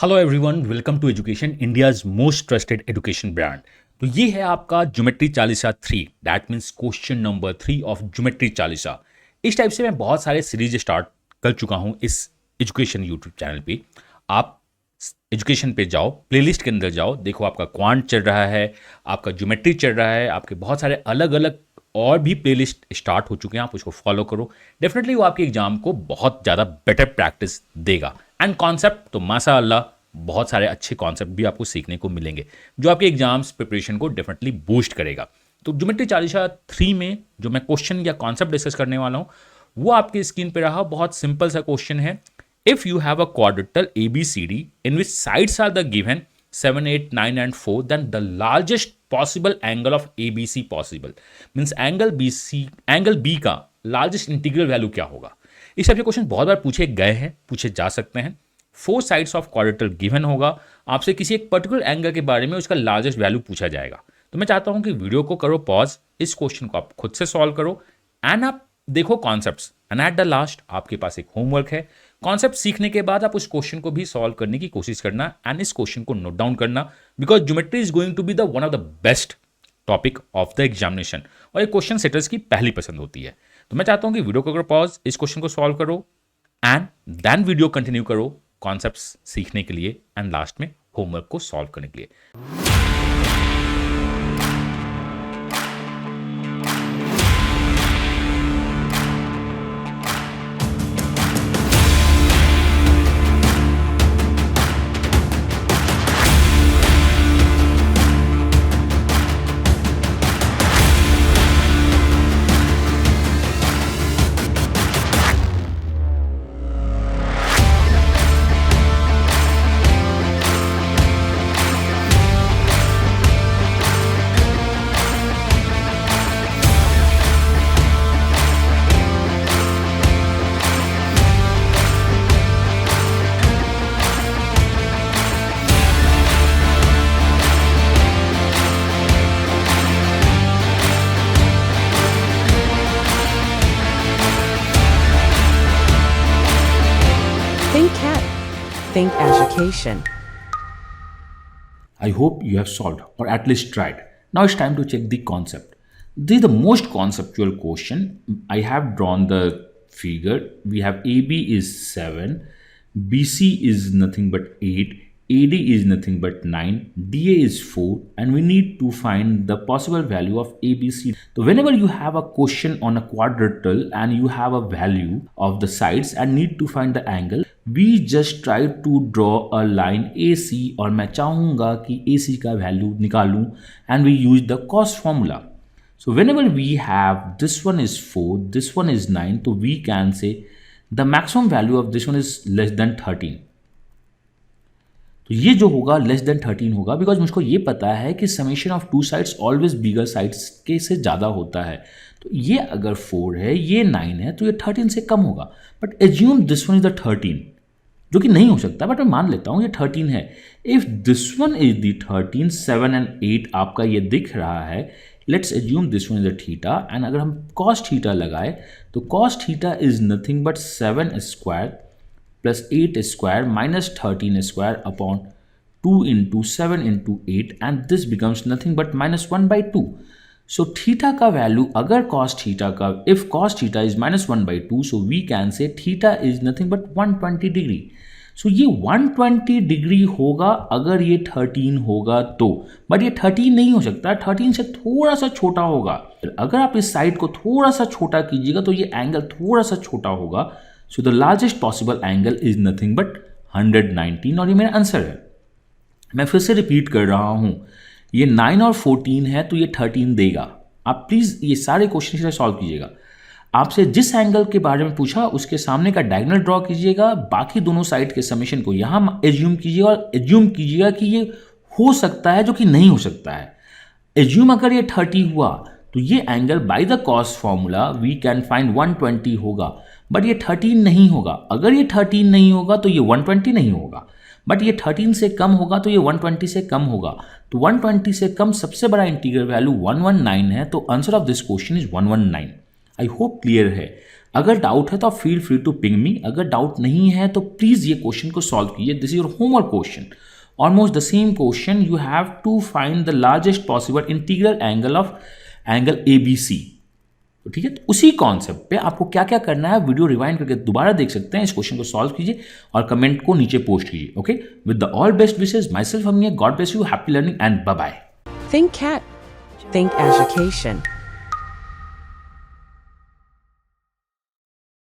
Hello everyone, welcome to education India's most trusted education brand. तो ये है आपका geometry Chalisa 3, that means question number 3 of geometry Chalisa. इस type से मैं बहुत सारे सीरीज स्टार्ट कर चुका हूँ इस एजुकेशन यूट्यूब चैनल पे। आप एजुकेशन पे जाओ, प्लेलिस्ट के अंदर जाओ, देखो आपका क्वांट चल रहा है, आपका ज्योमेट्री चल रहा है, आपके बहुत सारे अलग अलग और भी प्लेलिस्ट स्टार्ट हो चुके हैं। आप उसको फॉलो करो, डेफिनेटली वो आपके एग्जाम को बहुत ज़्यादा बेटर प्रैक्टिस देगा। एंड कॉन्सेप्ट तो माशाअल्लाह बहुत सारे अच्छे कॉन्सेप्ट भी आपको सीखने को मिलेंगे जो आपके एग्जाम्स प्रिपरेशन को डेफिनेटली बूस्ट करेगा। तो ज्योमेट्री चालीसा 3 में जो मैं क्वेश्चन या कॉन्सेप्ट डिस्कस करने वाला हूँ वो आपकी स्क्रीन पे रहा। बहुत सिंपल सा क्वेश्चन है। If you have a quadrilateral ABCD in which sides are the given 7, 8, 9 and 4, then the largest possible angle of ABC possible means angle B का लार्जेस्ट इंटीग्रल वैल्यू क्या होगा। इस टाइप के क्वेश्चन बहुत बार पूछे गए हैं, पूछे जा सकते हैं। 4 साइड्स ऑफ क्वाड्रेटल गिवन होगा, आपसे किसी एक पर्टिकुलर एंगल के बारे में उसका लार्जेस्ट वैल्यू पूछा जाएगा। तो मैं चाहता हूं कि वीडियो को करो पॉज, इस क्वेश्चन को आप खुद से सॉल्व करो एंड आप देखो concepts, and at the last आपके पास एक होमवर्क है। कॉन्सेप्ट सीखने के बाद आप उस क्वेश्चन को भी सॉल्व करने की कोशिश करना एंड इस क्वेश्चन को नोट डाउन करना, because geometry is going to be the one of the best topic of the examination और ये क्वेश्चन सेटर्स की पहली पसंद होती है। तो मैं चाहता हूं कि वीडियो को अगर पॉज, इस क्वेश्चन को सॉल्व करो एंड देन वीडियो कंटिन्यू करो कॉन्सेप्ट्स सीखने के लिए एंड लास्ट में होमवर्क को सॉल्व करने के लिए। Think cat. Think education. I hope you have solved or at least tried. Now it's time to check the concept. This is the most conceptual question. I have drawn the figure. We have AB is 7, BC is nothing but 8, AD is nothing but 9, DA is 4, and we need to find the possible value of ABC. So whenever you have a question on a quadrilateral and you have a value of the sides and need to find the angle, we just try to draw a line AC और मैं चाहूँगा कि AC का value निकालूँ and we use the cos formula. So whenever we have this one is 4, this one is 9, so we can say the maximum value of this one is less than 13. तो ये जो होगा less than 13 होगा, because मुझको ये पता है कि summation of two sides always bigger sides के से ज़्यादा होता है। तो ये अगर 4 है, ये 9 है, तो ये 13 से कम होगा। But assume this one is the 13, जो कि नहीं हो सकता, बट मैं मान लेता हूँ ये 13 है। If this one is the 13, 7 and 8 आपका ये दिख रहा है, let's assume this one is the theta, and अगर हम कॉस थीटा लगाए तो cos theta is nothing but 7 square plus 8 square minus 13 square upon 2 into 7 into 8, and this becomes nothing but -1/2। So theta का वैल्यू अगर cos theta का, if cos theta is -1/2, so we can say theta is nothing but 120 degree. So ये 120 degree होगा अगर ये 13 होगा तो, but ये 13 नहीं हो सकता, 13 से थोड़ा सा छोटा होगा। अगर आप इस साइड को थोड़ा सा छोटा कीजिएगा तो ये एंगल थोड़ा सा छोटा होगा। So the largest possible angle is nothing but 119, और ये मेरा आंसर है। मैं फिर से रिपीट कर रहा हूँ, ये 9 और 14 है तो ये 13 देगा। आप प्लीज़ ये सारे क्वेश्चन से सॉल्व कीजिएगा। आपसे जिस एंगल के बारे में पूछा उसके सामने का डायगोनल ड्रॉ कीजिएगा, बाकी दोनों साइड के समेशन को यहाँ एज्यूम कीजिएगा और एज्यूम कीजिएगा कि ये हो सकता है जो कि नहीं हो सकता है। एज्यूम अगर ये 30 हुआ तो ये angle by the cos formula we can find 120 होगा, बट ये 13 नहीं होगा। अगर ये 13 नहीं होगा तो ये 120 नहीं होगा, बट ये 13 से कम होगा तो ये 120 से कम होगा। तो 120 से कम सबसे बड़ा इंटीग्रल वैल्यू 119 है, तो answer of this question is 119। I hope clear है। अगर डाउट है तो आप feel free to ping me, अगर डाउट नहीं है तो प्लीज़ ये क्वेश्चन को सॉल्व कीजिए. This is your homework question. Almost the same question. You have to find the largest possible integral angle of angle ABC. तो ठीक है, तो उसी कॉन्सेप्ट पे आपको क्या क्या करना है वीडियो रिवाइंड करके दोबारा देख सकते हैं. इस क्वेश्चन को सॉल्व कीजिए और कमेंट को नीचे पोस्ट कीजिए. Okay, with the all best wishes, myself Amiya, God bless you, happy learning and bye bye. Think Cat. Think Education.